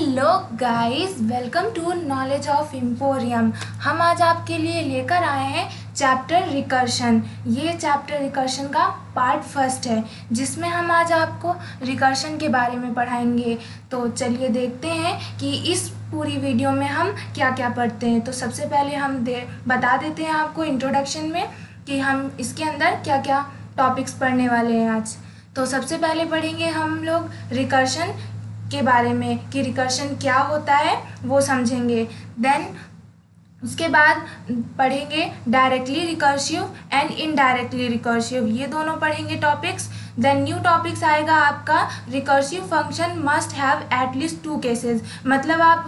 Hello guys, welcome to knowledge of emporium. हम आज आपके लिए लेकर आए हैं चैप्टर रिकर्शन। ये चैप्टर रिकर्शन का पार्ट फर्स्ट है, जिसमें हम आज आपको रिकर्शन के बारे में पढ़ाएंगे। तो चलिए देखते हैं कि इस पूरी वीडियो में हम क्या क्या पढ़ते हैं। तो सबसे पहले हम बता देते हैं आपको इंट्रोडक्शन में कि हम इसके अंदर क्या क्या टॉपिक्स पढ़ने वाले हैं आज। तो सबसे पहले पढ़ेंगे हम लोग रिकर्शन के बारे में कि रिकर्शन क्या होता है वो समझेंगे। देन उसके बाद पढ़ेंगे directly recursive and indirectly recursive, ये दोनों पढ़ेंगे टॉपिक्स। देन न्यू टॉपिक्स आएगा आपका recursive function must have at least 2 cases. मतलब आप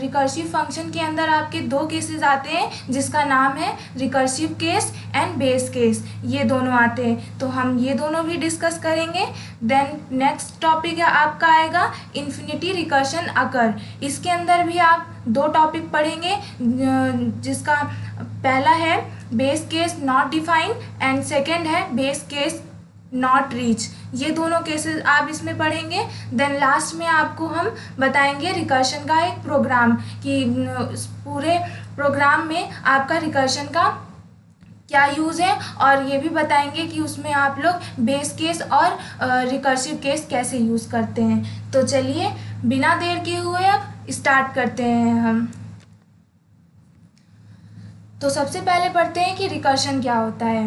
रिकर्सिव फंक्शन के अंदर आपके 2 केसेस आते हैं, जिसका नाम है recursive case and base case, ये दोनों आते हैं। तो हम ये दोनों भी डिस्कस करेंगे। देन नेक्स्ट टॉपिक है आपका आएगा इन्फिनिटी रिकर्शन अकर। इसके अंदर भी आप 2 टॉपिक पढ़ेंगे, जिसका पहला है base case not define and second है बेस केस नॉट रीच। ये दोनों केसेस आप इसमें पढ़ेंगे। देन लास्ट में आपको हम बताएंगे रिकर्शन का एक प्रोग्राम कि पूरे प्रोग्राम में आपका रिकर्शन का क्या यूज़ है, और ये भी बताएंगे कि उसमें आप लोग बेस केस और रिकर्सिव केस कैसे यूज़ करते हैं। तो चलिए बिना देर किए हुए अब स्टार्ट करते हैं हम। तो सबसे पहले पढ़ते हैं कि रिकर्शन क्या होता है।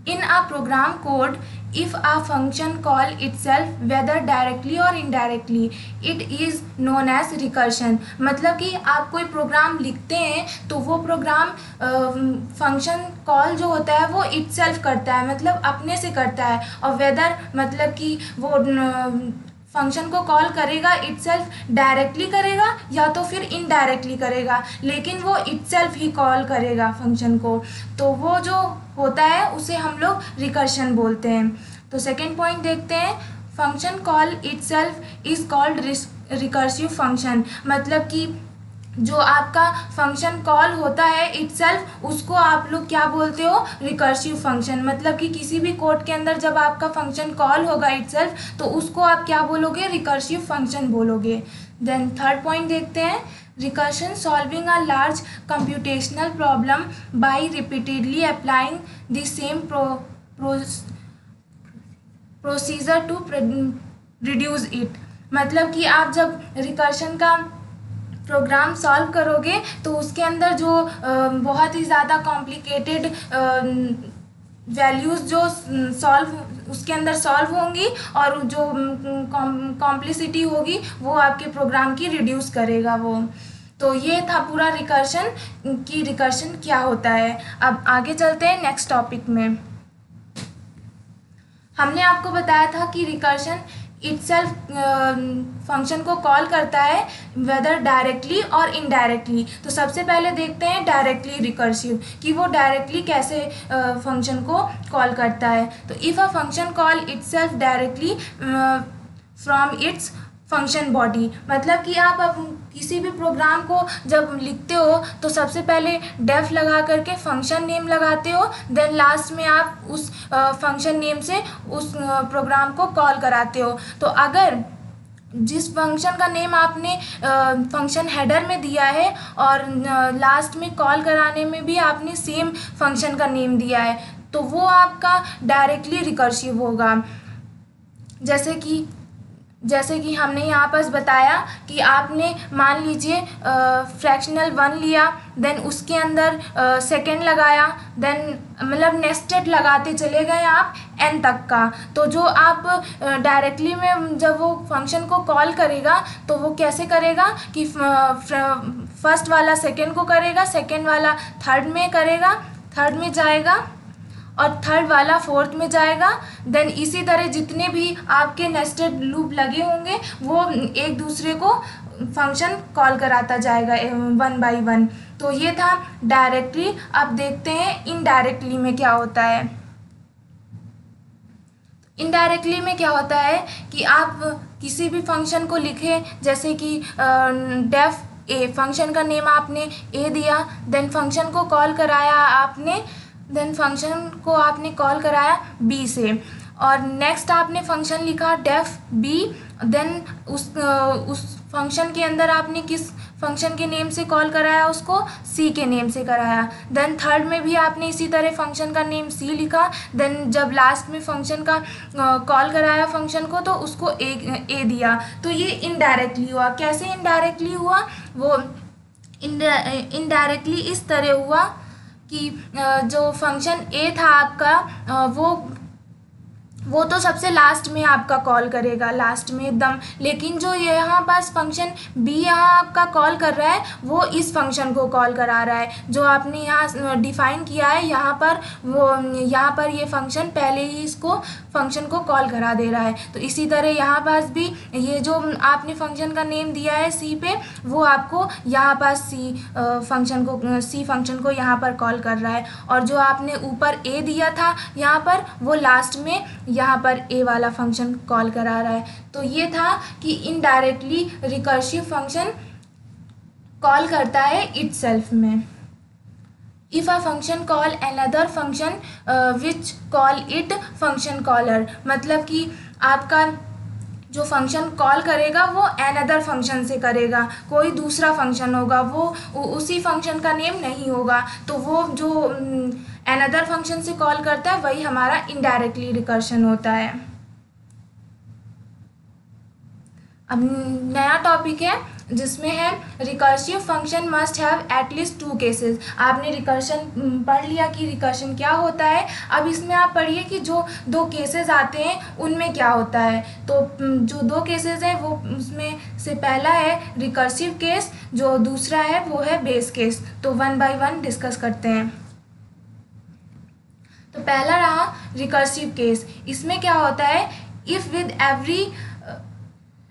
In a program code if a function call itself whether directly or indirectly it is known as recursion. मतलब कि आप कोई प्रोग्राम लिखते हैं तो वो प्रोग्राम फंक्शन कॉल जो होता है वो इटसेल्फ करता है, मतलब अपने से करता है। और वेदर मतलब कि वो फंक्शन को कॉल करेगा इटसेल्फ डायरेक्टली करेगा या तो फिर इनडायरेक्टली करेगा, लेकिन वो इटसेल्फ ही कॉल करेगा फंक्शन को। तो वो जो होता है उसे हम लोग रिकर्शन बोलते हैं। तो सेकेंड पॉइंट देखते हैं, function call itself is called recursive function. मतलब कि जो आपका फंक्शन कॉल होता है इटसेल्फ, उसको आप लोग क्या बोलते हो, रिकर्सिव फंक्शन। मतलब कि किसी भी कोड के अंदर जब आपका फंक्शन कॉल होगा इटसेल्फ तो उसको आप क्या बोलोगे, रिकर्सिव फंक्शन बोलोगे। देन थर्ड पॉइंट देखते हैं, recursion solving a large computational problem by repeatedly applying the same procedure to reduce it. मतलब कि आप जब रिकर्शन का प्रोग्राम सॉल्व करोगे तो उसके अंदर जो बहुत ही ज़्यादा कॉम्प्लिकेटेड वैल्यूज़ जो उसके अंदर सॉल्व होंगी और जो कॉम्प्लिसिटी होगी वो आपके प्रोग्राम की रिड्यूस करेगा वो। तो ये था पूरा रिकर्शन की रिकर्शन क्या होता है। अब आगे चलते हैं नेक्स्ट टॉपिक में। हमने आपको बताया था कि रिकर्शन इटसेल्फ फंक्शन को कॉल करता है वेदर डायरेक्टली और इनडायरेक्टली। तो सबसे पहले देखते हैं डायरेक्टली रिकर्सिव कि वो डायरेक्टली कैसे फंक्शन को कॉल करता है। तो if a function call itself directly from its function body. मतलब कि आप अब किसी भी प्रोग्राम को जब लिखते हो तो सबसे पहले डेफ लगा करके फंक्शन नेम लगाते हो, देन लास्ट में आप उस फंक्शन नेम से उस प्रोग्राम को कॉल कराते हो। तो अगर जिस फंक्शन का नेम आपने फंक्शन हेडर में दिया है और लास्ट में कॉल कराने में भी आपने सेम फंक्शन का नेम दिया है, तो वो आपका डायरेक्टली रिकर्सिव होगा। जैसे कि हमने यहाँ पर बताया कि आपने मान लीजिए फ्रैक्शनल 1 लिया, देन उसके अंदर सेकेंड लगाया, देन मतलब नेस्टेड लगाते चले गए आप n तक का। तो जो आप डायरेक्टली में जब वो फंक्शन को कॉल करेगा तो वो कैसे करेगा कि फर्स्ट वाला सेकेंड को करेगा, सेकेंड वाला थर्ड में करेगा, थर्ड में जाएगा और थर्ड वाला फोर्थ में जाएगा। देन इसी तरह जितने भी आपके नेस्टेड लूप लगे होंगे वो एक दूसरे को फंक्शन कॉल कराता जाएगा 1 बाय 1। तो ये था डायरेक्टली। अब देखते हैं इनडायरेक्टली में क्या होता है। इनडायरेक्टली में क्या होता है कि आप किसी भी फंक्शन को लिखें, जैसे कि डेफ ए, फंक्शन का नेम आपने ए दिया, देन फंक्शन को कॉल कराया आपने, देन फंक्शन को आपने कॉल कराया बी से। और नेक्स्ट आपने फंक्शन लिखा डेफ बी, देन उस फंक्शन के अंदर आपने किस फंक्शन के नेम से कॉल कराया, उसको सी के नेम से कराया। देन थर्ड में भी आपने इसी तरह फंक्शन का नेम सी लिखा। देन जब लास्ट में फंक्शन का कॉल कराया फंक्शन को तो उसको ए दिया। तो ये इनडायरेक्टली हुआ। कैसे इनडायरेक्टली हुआ? वो इनडायरेक्टली इस तरह हुआ कि जो फंक्शन ए था आपका वो तो सबसे लास्ट में आपका कॉल करेगा, लास्ट में एकदम। लेकिन जो यहाँ पास फंक्शन बी यहाँ आपका कॉल कर रहा है वो इस फंक्शन को कॉल करा रहा है जो आपने यहाँ डिफाइन किया है यहाँ पर। यहाँ पर ये फंक्शन पहले ही इसको फंक्शन को कॉल करा दे रहा है। तो इसी तरह यहाँ पास भी ये जो आपने फंक्शन का नेम दिया है सी पे, वो आपको यहाँ पास सी फंक्शन को यहाँ पर कॉल कर रहा है। और जो आपने ऊपर ए दिया था यहाँ पर, वो लास्ट में यहाँ पर ए वाला फंक्शन कॉल करा रहा है। तो ये था कि इनडायरेक्टली रिकर्सिव फंक्शन कॉल करता है इटसेल्फ में। If a function call another function which call it function caller, मतलब कि आपका जो फंक्शन कॉल करेगा वो अनदर फंक्शन से करेगा, कोई दूसरा फंक्शन होगा, वो उसी फंक्शन का नेम नहीं होगा। तो वो जो अनदर फंक्शन से कॉल करता है वही हमारा इनडायरेक्टली रिकर्शन होता है। अब नया टॉपिक है जिसमें है recursive function must have at least 2 cases. आपने रिकर्शन पढ़ लिया कि रिकर्शन क्या होता है। अब इसमें आप पढ़िए कि जो 2 केसेस आते हैं उनमें क्या होता है। तो जो 2 केसेस हैं वो उसमें से पहला है रिकर्सिव केस, जो दूसरा है वो है बेस केस। तो 1 बाय 1 डिस्कस करते हैं। तो पहला रहा रिकर्सिव केस। इसमें क्या होता है, if with every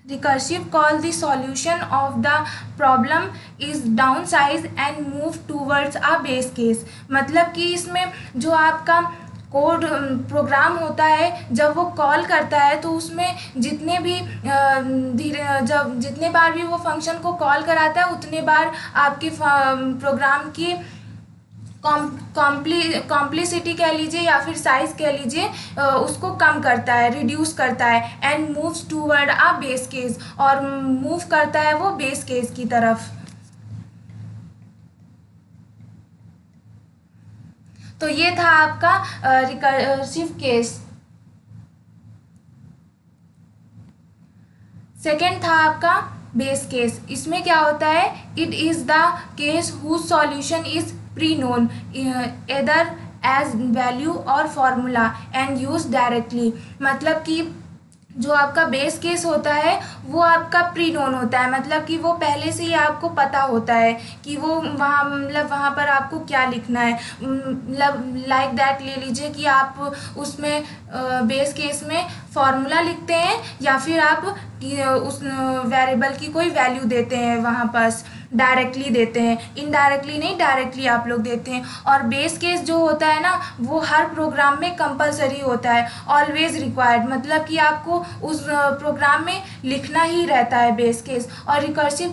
recursive call the solution of the problem is downsized and move towards a base case। मतलब कि इसमें जो आपका कोड प्रोग्राम होता है जब वो कॉल करता है तो उसमें जितने बार भी वो फंक्शन को कॉल कराता है उतने बार आपके प्रोग्राम की कॉम्प्लिसिटी कह लीजिए या फिर साइज कह लीजिए, उसको कम करता है, रिड्यूस करता है। And moves toward a base case, और मूव करता है वो बेस केस की तरफ। तो ये था आपका रिकर्सिव केस। सेकेंड था आपका बेस केस। इसमें क्या होता है, it is the case whose solution is pre-known either as value or formula and used directly। मतलब कि जो आपका बेस केस होता है वो आपका प्री नोन होता है, मतलब कि वो पहले से ही आपको पता होता है कि वो वहाँ पर आपको क्या लिखना है। मतलब लाइक दैट ले लीजिए कि आप उसमें बेस केस में फॉर्मूला लिखते हैं या फिर आप उस वेरिएबल की कोई वैल्यू देते हैं, वहाँ पास डायरेक्टली देते हैं, इनडायरेक्टली नहीं डायरेक्टली आप लोग देते हैं। और बेस केस जो होता है ना वो हर प्रोग्राम में कंपलसरी होता है, ऑलवेज रिक्वायर्ड, मतलब कि आपको उस प्रोग्राम में लिखना ही रहता है बेस केस। और रिकर्सिव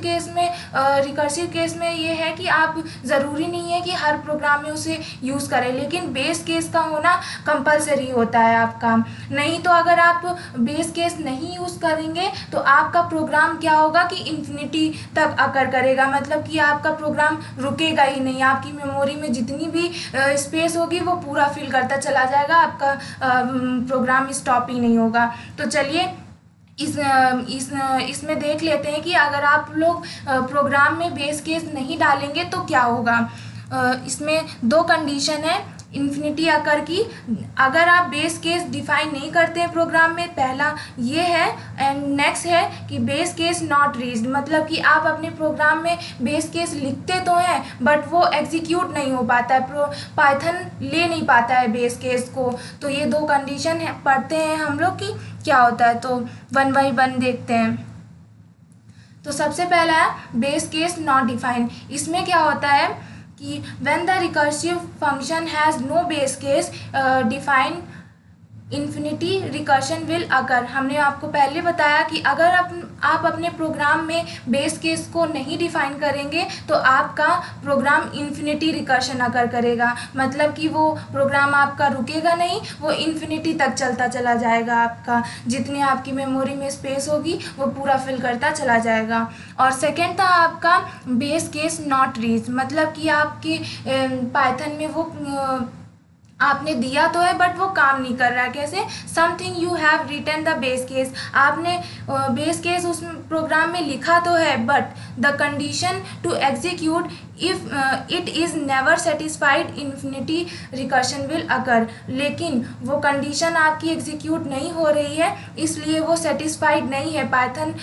केस में ये है कि आप ज़रूरी नहीं है कि हर प्रोग्राम में उसे यूज़ करें, लेकिन बेस केस का होना कंपलसरी होता है आपका। नहीं तो अगर आप बेस केस नहीं यूज़ करेंगे तो आपका प्रोग्राम क्या होगा कि इन्फिनिटी तक अकर करेगा, मतलब कि आपका प्रोग्राम रुकेगा ही नहीं। आपकी मेमोरी में जितनी भी स्पेस होगी वो पूरा फिल करता चला जाएगा, आपका प्रोग्राम स्टॉप ही नहीं होगा। तो चलिए इसमें देख लेते हैं कि अगर आप लोग प्रोग्राम में बेस केस नहीं डालेंगे तो क्या होगा। इसमें 2 कंडीशन है इन्फिनिटी अकर की। अगर आप बेस केस डिफाइन नहीं करते हैं प्रोग्राम में, पहला ये है। एंड नेक्स्ट है कि बेस केस नॉट रीच्ड, मतलब कि आप अपने प्रोग्राम में बेस केस लिखते तो हैं बट वो एग्जीक्यूट नहीं हो पाता है, पाइथन ले नहीं पाता है बेस केस को। तो ये 2 कंडीशन है, पढ़ते हैं हम लोग कि क्या होता है। तो 1 बाय 1 देखते हैं। तो सबसे पहला है बेस केस नॉट डिफाइंड। इसमें क्या होता है कि when the recursive function has no base case defined infinity recursion will अकर। हमने आपको पहले बताया कि अगर आप अपने प्रोग्राम में बेस केस को नहीं डिफाइन करेंगे तो आपका प्रोग्राम इन्फिनिटी रिकर्शन अकर करेगा, मतलब कि वो प्रोग्राम आपका रुकेगा नहीं, वो इन्फिनिटी तक चलता चला जाएगा। आपका जितनी आपकी मेमोरी में स्पेस होगी वो पूरा फिल करता चला जाएगा। और सेकेंड था आपका बेस केस नॉट रीच, मतलब कि आपके पाइथन में वो आपने दिया तो है बट वो काम नहीं कर रहा है। कैसे? Something you have written the base case, आपने बेस केस उस प्रोग्राम में लिखा तो है but the condition to execute if it is never satisfied infinity recursion will occur, लेकिन वो कंडीशन आपकी एग्जीक्यूट नहीं हो रही है, इसलिए वो सेटिस्फाइड नहीं है। पाइथन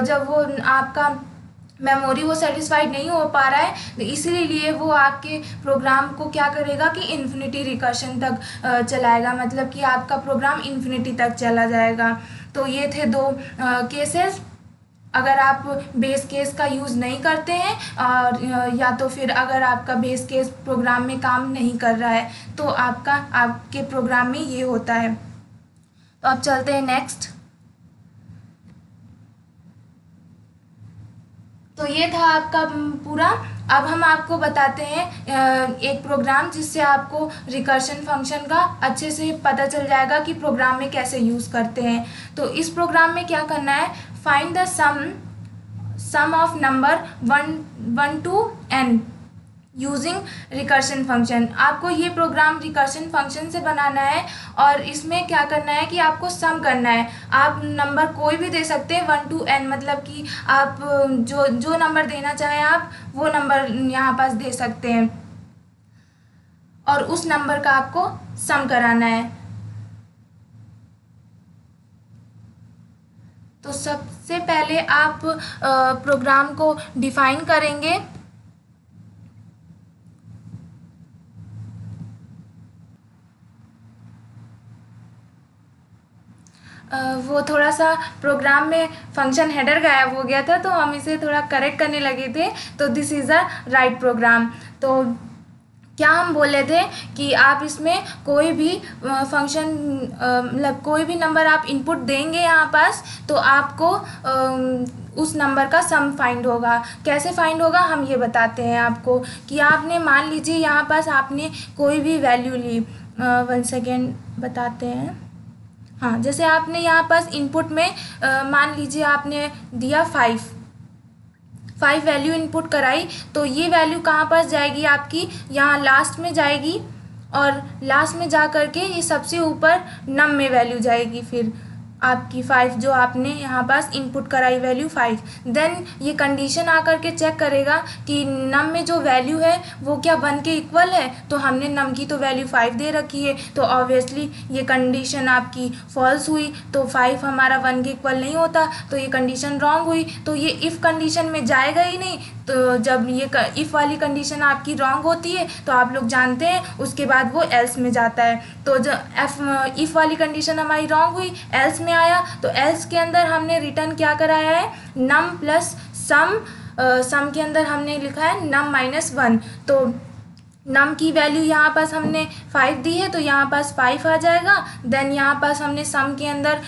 जब वो आपका मेमोरी वो सेटिस्फाइड नहीं हो पा रहा है, तो इसीलिए वो आपके प्रोग्राम को क्या करेगा कि इन्फिनिटी रिकर्शन तक चलाएगा, मतलब कि आपका प्रोग्राम इन्फिनिटी तक चला जाएगा। तो ये थे दो केसेस, अगर आप बेस केस का यूज़ नहीं करते हैं और या तो फिर अगर आपका बेस केस प्रोग्राम में काम नहीं कर रहा है तो आपके प्रोग्राम में ये होता है। तो अब चलते हैं नेक्स्ट। तो ये था आपका पूरा। अब हम आपको बताते हैं एक प्रोग्राम जिससे आपको रिकर्शन फंक्शन का अच्छे से पता चल जाएगा कि प्रोग्राम में कैसे यूज़ करते हैं। तो इस प्रोग्राम में क्या करना है, find the sum of number 1 to n using recursion function. आपको ये प्रोग्राम रिकर्शन फंक्शन से बनाना है और इसमें क्या करना है कि आपको सम करना है। आप नंबर कोई भी दे सकते हैं 1 to n, मतलब कि आप जो नंबर देना चाहें आप वो नंबर यहाँ पास दे सकते हैं और उस नंबर का आपको सम कराना है। तो सबसे पहले आप प्रोग्राम को डिफाइन करेंगे। वो थोड़ा सा प्रोग्राम में फंक्शन हेडर गायब हो गया था तो हम इसे थोड़ा करेक्ट करने लगे थे। तो this is a right program. तो क्या हम बोले थे कि आप इसमें कोई भी फंक्शन मतलब कोई भी नंबर आप इनपुट देंगे यहाँ पास तो आपको उस नंबर का सम फाइंड होगा। कैसे फाइंड होगा हम ये बताते हैं आपको कि आपने मान लीजिए यहाँ पास आपने कोई भी वैल्यू ली, 1 सेकेंड बताते हैं। हाँ, जैसे आपने यहाँ पास इनपुट में मान लीजिए आपने दिया 5 वैल्यू इनपुट कराई, तो ये वैल्यू कहाँ पास जाएगी आपकी, यहाँ लास्ट में जाएगी और लास्ट में जा कर के ये सबसे ऊपर नम में वैल्यू जाएगी। फिर आपकी 5 जो आपने यहाँ पास इनपुट कराई वैल्यू 5, देन ये कंडीशन आकर के चेक करेगा कि नम में जो वैल्यू है वो क्या 1 के इक्वल है। तो हमने नम की तो वैल्यू 5 दे रखी है तो ऑब्वियसली ये कंडीशन आपकी फॉल्स हुई, तो 5 हमारा 1 के इक्वल नहीं होता, तो ये कंडीशन रॉन्ग हुई। तो ये इफ़ कंडीशन में जाएगा ही नहीं। तो जब ये इफ़ वाली कंडीशन आपकी रॉन्ग होती है तो आप लोग जानते हैं उसके बाद वो एल्स में जाता है। तो जब इफ़ वाली कंडीशन हमारी रॉन्ग हुई, एल्स में आया, तो एल्स के अंदर हमने रिटर्न क्या कराया है, नम प्लस सम के अंदर हमने लिखा है नम -1। तो नम की वैल्यू यहाँ पास हमने 5 दी है तो यहाँ पास 5 आ जाएगा। देन यहाँ पास हमने सम के अंदर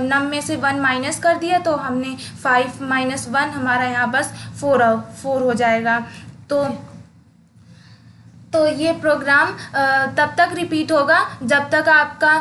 नम में से 1 माइनस कर दिया तो हमने 5 - 1 हमारा यहाँ पास 4 हो जाएगा। तो ये प्रोग्राम तब तक रिपीट होगा जब तक आपका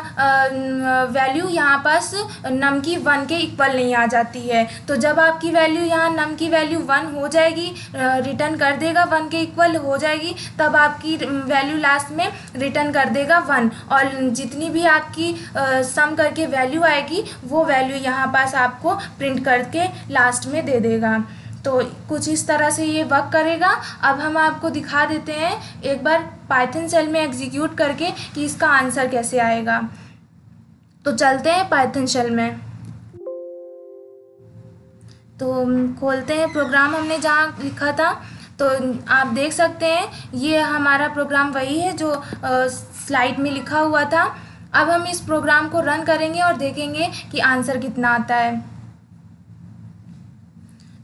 वैल्यू यहाँ पास नम की 1 के इक्वल नहीं आ जाती है। तो जब आपकी वैल्यू यहाँ नम की वैल्यू 1 हो जाएगी, रिटर्न कर देगा 1 के इक्वल हो जाएगी, तब आपकी वैल्यू लास्ट में रिटर्न कर देगा 1 और जितनी भी आपकी सम करके वैल्यू आएगी वो वैल्यू यहाँ पास आपको प्रिंट करके लास्ट में दे देगा। तो कुछ इस तरह से ये वर्क करेगा। अब हम आपको दिखा देते हैं एक बार पाइथन शेल में एग्जीक्यूट करके कि इसका आंसर कैसे आएगा। तो चलते हैं पाइथन शेल में। तो खोलते हैं प्रोग्राम हमने जहाँ लिखा था। तो आप देख सकते हैं ये हमारा प्रोग्राम वही है जो स्लाइड में लिखा हुआ था। अब हम इस प्रोग्राम को रन करेंगे और देखेंगे कि आंसर कितना आता है।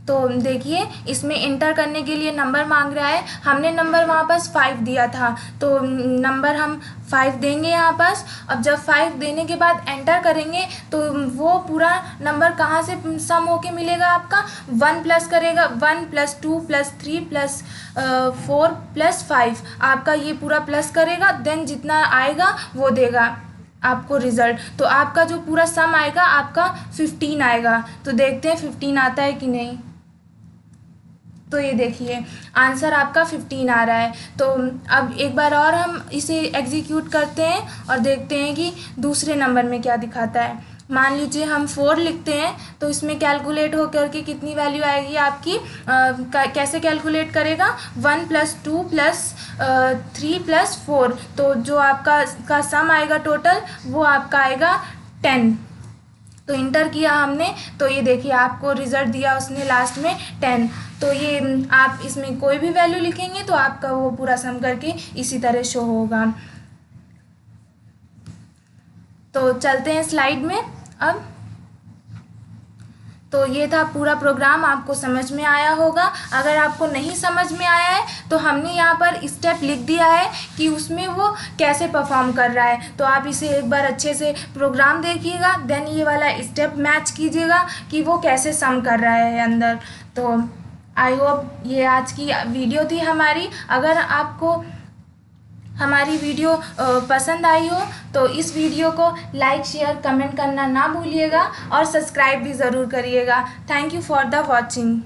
तो देखिए इसमें इंटर करने के लिए नंबर मांग रहा है। हमने नंबर वहाँ पास 5 दिया था, तो नंबर हम 5 देंगे यहाँ पास। अब जब 5 देने के बाद एंटर करेंगे तो वो पूरा नंबर कहाँ से सम होके मिलेगा आपका, 1 प्लस करेगा, 1 + 2 + 3 + 4 + 5, आपका ये पूरा प्लस करेगा, देन जितना आएगा वो देगा आपको रिज़ल्ट। तो आपका जो पूरा सम आएगा आपका 15 आएगा। तो देखते हैं 15 आता है कि नहीं। तो ये देखिए आंसर आपका 15 आ रहा है। तो अब एक बार और हम इसे एग्जीक्यूट करते हैं और देखते हैं कि दूसरे नंबर में क्या दिखाता है। मान लीजिए हम 4 लिखते हैं, तो इसमें कैलकुलेट हो करके कितनी वैल्यू आएगी आपकी, कैसे कैलकुलेट करेगा, 1 + 2 + 3 + 4, तो जो आपका सम आएगा टोटल वो आपका आएगा 10। तो इंटर किया हमने, तो ये देखिए आपको रिज़ल्ट दिया उसने लास्ट में 10। तो ये आप इसमें कोई भी वैल्यू लिखेंगे तो आपका वो पूरा सम करके इसी तरह शो होगा। तो चलते हैं स्लाइड में अब। तो ये था पूरा प्रोग्राम, आपको समझ में आया होगा। अगर आपको नहीं समझ में आया है तो हमने यहाँ पर स्टेप लिख दिया है कि उसमें वो कैसे परफॉर्म कर रहा है। तो आप इसे एक बार अच्छे से प्रोग्राम देखिएगा, देन ये वाला स्टेप मैच कीजिएगा कि वो कैसे सम कर रहा है अंदर। तो आई होप ये आज की वीडियो थी हमारी। अगर आपको हमारी वीडियो पसंद आई हो तो इस वीडियो को लाइक, शेयर, कमेंट करना ना भूलिएगा और सब्सक्राइब भी ज़रूर करिएगा। Thank you for the watching.